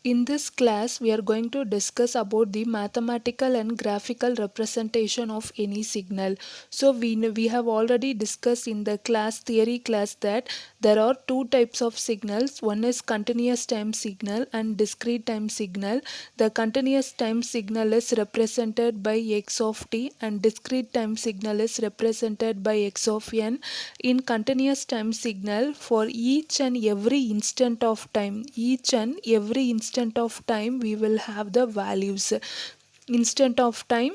In this class, we are going to discuss about the mathematical and graphical representation of any signal. So we have already discussed in the theory class that there are two types of signals. One is continuous time signal and discrete time signal. The continuous time signal is represented by x of t and discrete time signal is represented by x of n. In continuous time signal, for each and every instant of time, we will have the values. Instant of time,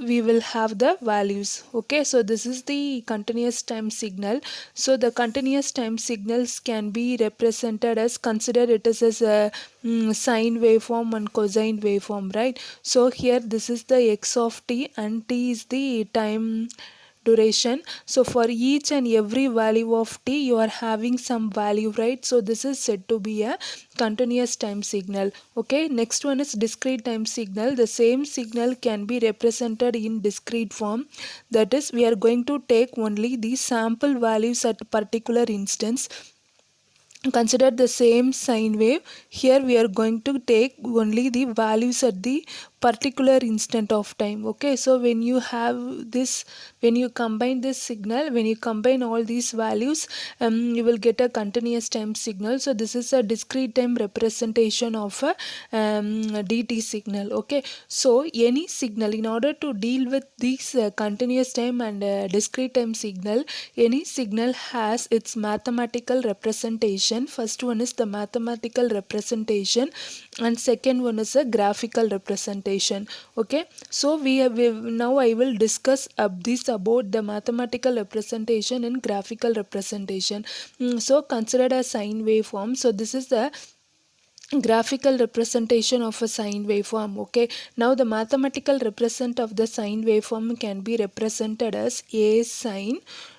we will have the values. Okay, so this is the continuous time signal. So the continuous time signals can be represented as, consider it as a sine waveform and cosine waveform, right? So here this is the x of t and t is the time duration. So for each and every value of t, you are having some value, right? So this is said to be a continuous time signal. Okay, next one is discrete time signal. The same signal can be represented in discrete form. That is, we are going to take only the sample values at a particular instance. Consider the same sine wave. Here we are going to take only the values at the particular instant of time. Okay, so when you have this, when you combine this signal, when you combine all these values, you will get a continuous time signal. So this is a discrete time representation of a dt signal. Okay, so any signal, in order to deal with these continuous time and discrete time signal, any signal has its mathematical representation. First one is the mathematical representation and second one is a graphical representation. Okay, so now I will discuss about the mathematical representation and graphical representation. So consider a sine waveform. So this is the graphical representation of a sine waveform. Okay, now the mathematical represent of the sine waveform can be represented as a sine.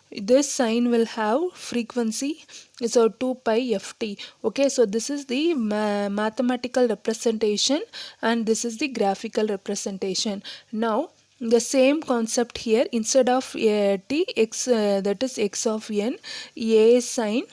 This sine will have frequency, so 2 pi ft. Okay, so this is the mathematical representation and this is the graphical representation. Now the same concept here, instead of t, x, that is x of n, a sine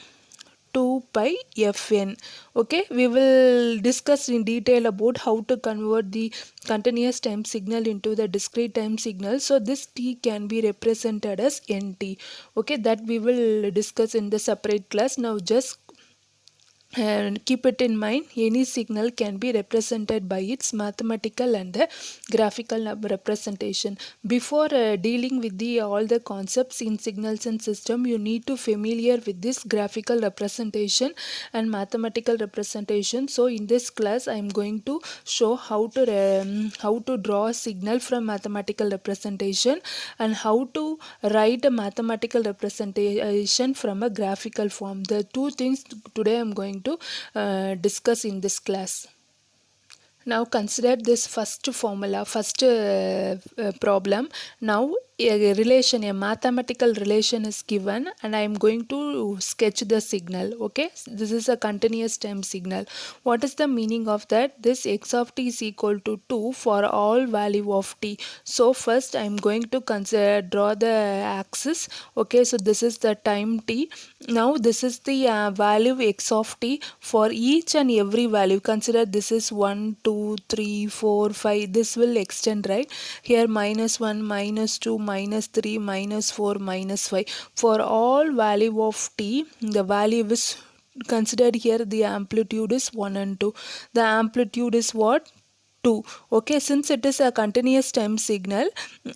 2 pi fn. Okay, we will discuss in detail about how to convert the continuous time signal into the discrete time signal. So this t can be represented as nt. Okay, that we will discuss in the separate class. Now just and keep it in mind, any signal can be represented by its mathematical and the graphical representation. Before dealing with all the concepts in signals and system, you need to familiar with this graphical representation and mathematical representation. So in this class I am going to show how to draw a signal from mathematical representation and how to write a mathematical representation from a graphical form. The two things today I am going to discuss in this class. Now consider this first formula, first problem. Now a mathematical relation is given and I am going to sketch the signal. Okay, this is a continuous time signal. What is the meaning of that? This x of t is equal to 2 for all value of t. So first I am going to draw the axis. Okay, so this is the time t. Now this is the value x of t for each and every value. Consider this is 1, 2, 3, 4, 5. This will extend, right? Here -1, -2, -3, -4, -5. For all value of t, the value is considered here, the amplitude is 1 and 2. The amplitude is what? 2. Okay, since it is a continuous time signal,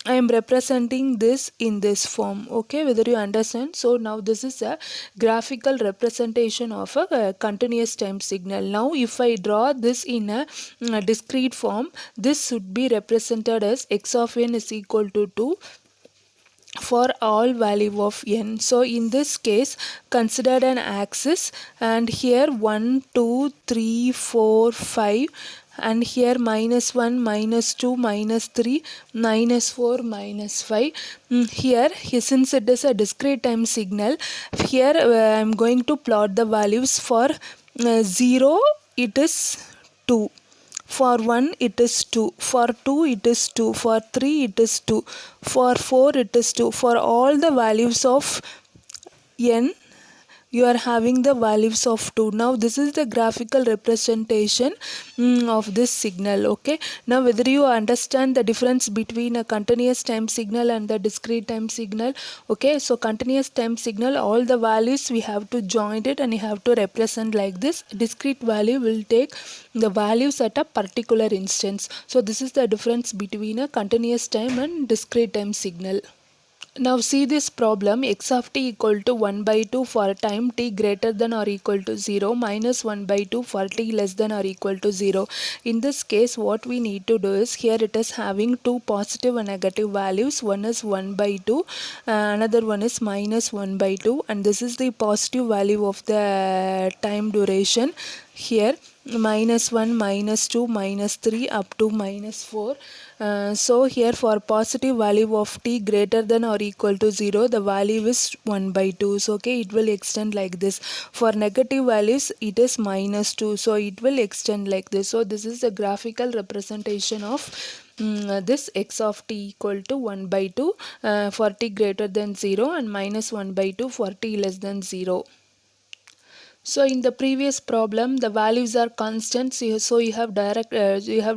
I am representing this in this form. Okay, whether you understand. So now this is a graphical representation of a continuous time signal. Now if I draw this in a discrete form, this should be represented as x of n is equal to 2 for all value of n. So in this case, consider an axis and here 1, 2, 3, 4, 5 and here -1, -2, -3, -4, -5. Here since it is a discrete time signal, here I am going to plot the values. For 0 it is 2. For 1 it is 2, for 2 it is 2, for 3 it is 2, for 4 it is 2. For all the values of n, you are having the values of 2. Now this is the graphical representation of this signal. Okay, now whether you understand the difference between a continuous time signal and the discrete time signal. Okay, so continuous time signal, all the values we have to join it and you have to represent like this. Discrete value will take the values at a particular instance. So this is the difference between a continuous time and discrete time signal. Now see this problem, x of t equal to 1 by 2 for time t greater than or equal to 0 minus 1 by 2 for t less than or equal to 0. In this case what we need to do is, here it is having two positive and negative values. One is 1 by 2, another one is minus 1 by 2, and this is the positive value of the time duration. Here minus 1, minus 2, minus 3 up to minus 4. So here for positive value of t greater than or equal to 0, the value is 1 by 2. So okay, it will extend like this. For negative values it is minus 2, so it will extend like this. So this is the graphical representation of this x of t equal to 1 by 2 for t greater than 0 and minus 1 by 2 for t less than 0. So in the previous problem the values are constant, so you have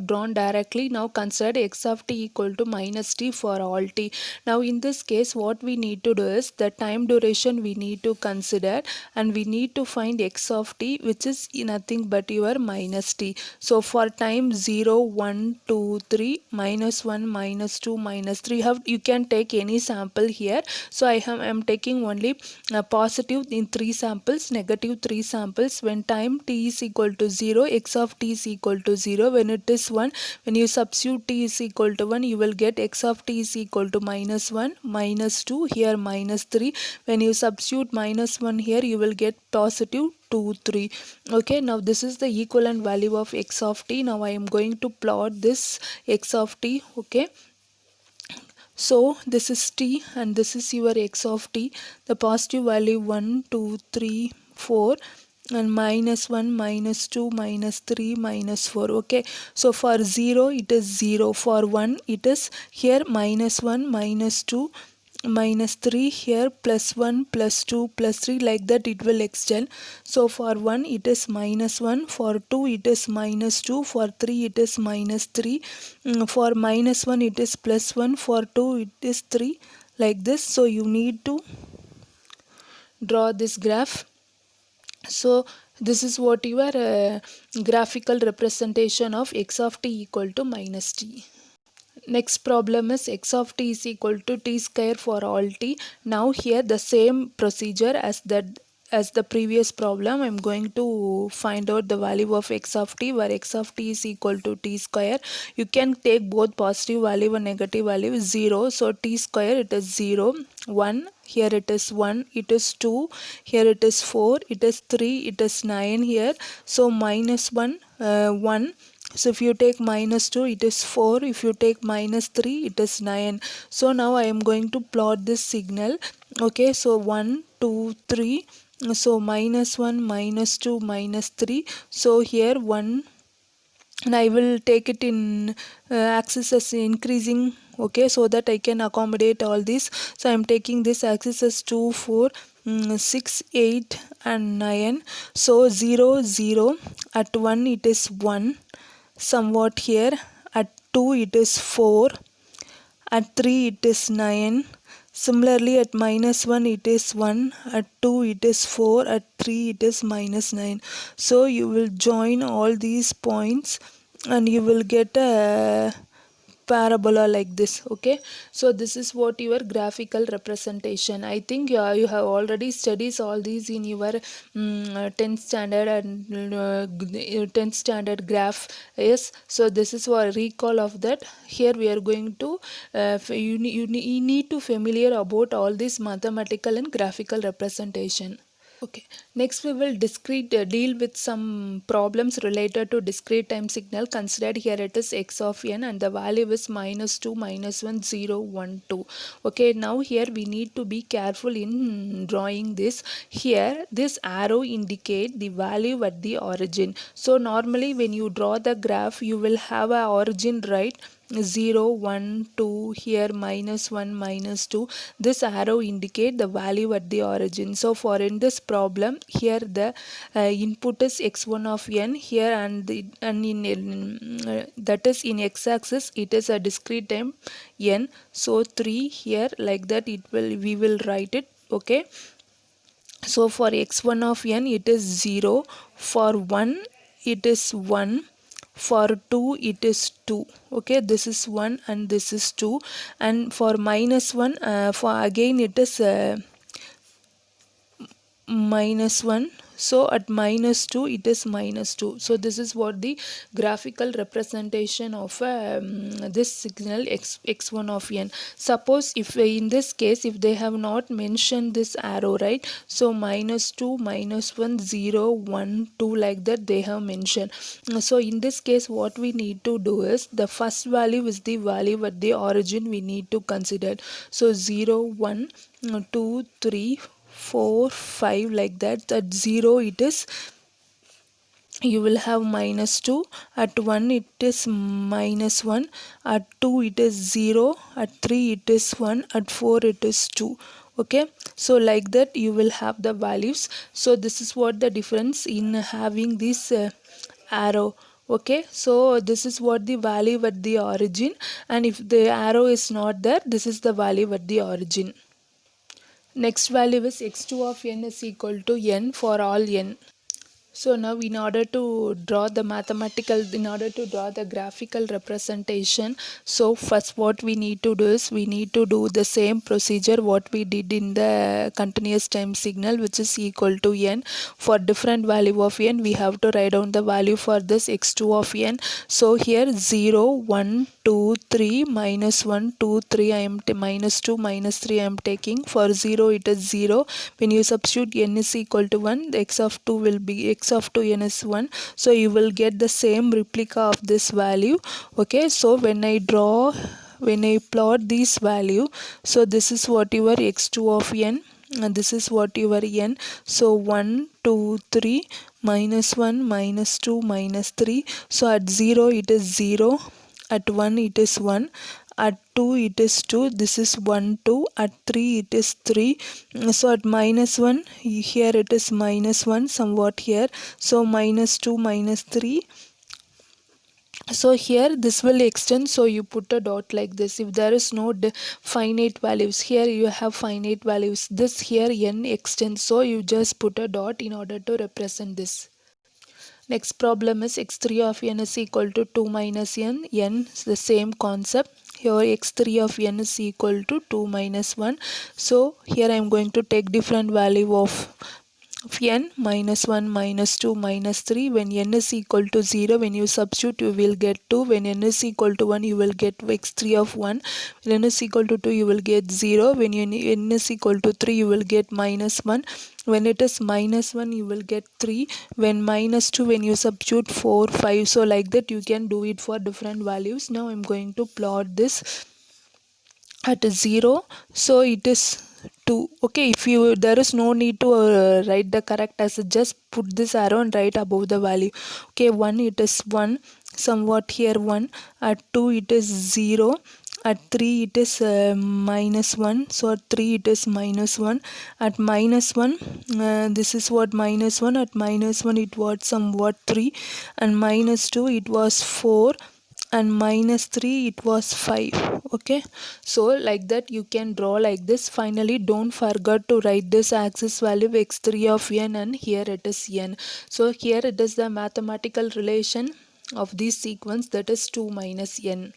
drawn directly. Now consider x of t equal to minus t for all t. Now in this case what we need to do is, the time duration we need to consider and we need to find x of t, which is nothing but your minus t. So for time 0, 1, 2, 3, minus 1, minus 2, minus 3, you can take any sample here. So I am taking only positive in 3 samples, negative 3 samples. When time t is equal to 0, x of t is equal to 0. When it is 1, when you substitute t is equal to 1, you will get x of t is equal to minus 1, minus 2, here minus 3. When you substitute minus 1 here, you will get positive 2, 3. Okay, now this is the equivalent value of x of t. Now I am going to plot this x of t. Okay, so this is t and this is your x of t. The positive value 1, 2, 3, 4 and minus 1, minus 2, minus 3, minus 4. Okay, so for 0 it is 0. For 1 it is here minus 1, minus 2, minus 3, here plus 1, plus 2, plus 3, like that it will extend. So for 1 it is minus 1, for 2 it is minus 2, for 3 it is minus 3, for minus 1 it is plus 1, for 2 it is 3, like this. So you need to draw this graph. So this is what your graphical representation of x of t equal to minus t. Next problem is x of t is equal to t square for all t. Now here the same procedure as the previous problem. I am going to find out the value of x of t, where x of t is equal to t square. You can take both positive value and negative value. 0, so t square it is 0, 1, here it is 1, it is 2, here it is 4, it is 3, it is 9 here. So minus 1, 1. So if you take minus 2 it is 4, if you take minus 3 it is 9. So now I am going to plot this signal. Okay, so 1, 2, 3, so minus 1, minus 2, minus 3. So here 1, and I will take it in axis as increasing, okay, so that I can accommodate all this. So I am taking this axis as 2, 4, 6, 8 and 9. So 0, 0, at 1 it is 1, somewhat here, at 2 it is 4, at 3 it is 9, similarly at minus 1 it is 1, at 2 it is 4, at 3 it is minus 9. So you will join all these points and you will get a parabola like this. Okay, so this is what your graphical representation. I think you have already studied all these in your 10th standard and 10th standard graph. Yes, so this is for recall of that. Here we are going to you need to familiar about all this mathematical and graphical representation. Okay, next we will deal with some problems related to discrete time signal. Considered here it is x of n and the value is minus 2, minus 1, 0, 1, 2. Okay, now here we need to be careful in drawing this. Here this arrow indicate the value at the origin. So normally when you draw the graph you will have a origin, right? 0 1 2, here -1 -2, this arrow indicate the value at the origin. So for in this problem, here the input is x1 of n here, and that is in x-axis it is a discrete time n, so 3 here, like that we will write it. Okay, so for x1 of n it is 0, for 1 it is 1, for 2 it is 2. Okay, this is 1 and this is 2, and for -1 for again it is -1, so at -2 it is -2. So this is what the graphical representation of this signal x1 of n. Suppose if in this case if they have not mentioned this arrow, right, so -2 -1 0 1 2, like that they have mentioned. So in this case what we need to do is the first value is the value at the origin we need to consider. So 0 1 2 3 4 5, like that. At 0 it is, you will have -2, at 1 it is -1, at 2 it is 0, at 3 it is 1, at 4 it is 2. Okay, so like that you will have the values. So this is what the difference in having this arrow. Okay, so this is what the value at the origin, and if the arrow is not there, this is the value at the origin. Next value is x2 of n is equal to n for all n. So now in order to draw the graphical representation, so first what we need to do is we need to do the same procedure what we did in the continuous time signal, which is equal to n. For different value of n we have to write down the value for this x2 of n. So here 0 1 2 3 -1 2 3 I am -2 -3 I am taking. For 0 it is 0. When you substitute n is equal to 1, the x of 2 will be x of 2n is 1, so you will get the same replica of this value. Okay, so when I plot this value, so this is what your x2 of n and this is what your n. So 1 2 3 -1 -2 -3, so at 0 it is 0, at 1 it is 1, at 2 it is 2, this is 1 2, at 3 it is 3. So at -1 here it is -1 somewhat here, so -2 -3. So here this will extend, so you put a dot like this. If there is no finite values, here you have finite values, this here n extends, so you just put a dot in order to represent this. Next problem is x3 of n is equal to 2 minus n. N is the same concept. Here x3 of n is equal to 2 minus 1. So here I am going to take different value of n, -1 -2 -3. When n is equal to 0, when you substitute you will get 2. When n is equal to 1 you will get x3 of 1. When n is equal to 2 you will get 0. When n is equal to 3 you will get -1. When it is -1 you will get 3. When -2, when you substitute 4 5. So like that you can do it for different values. Now I am going to plot this at 0, so it is 2. Okay, if you there is no need to write the correct answer, just put this arrow and write above the value. Okay, 1 it is 1, somewhat here 1, at 2 it is 0, at 3 it is -1, so at 3 it is -1, at -1 this is what -1, at -1 it was somewhat 3, and -2 it was 4, and -3 it was 5. Okay, so like that you can draw like this. Finally, don't forget to write this axis value x3 of n, and here it is n. So here it is the mathematical relation of this sequence, that is 2 minus n.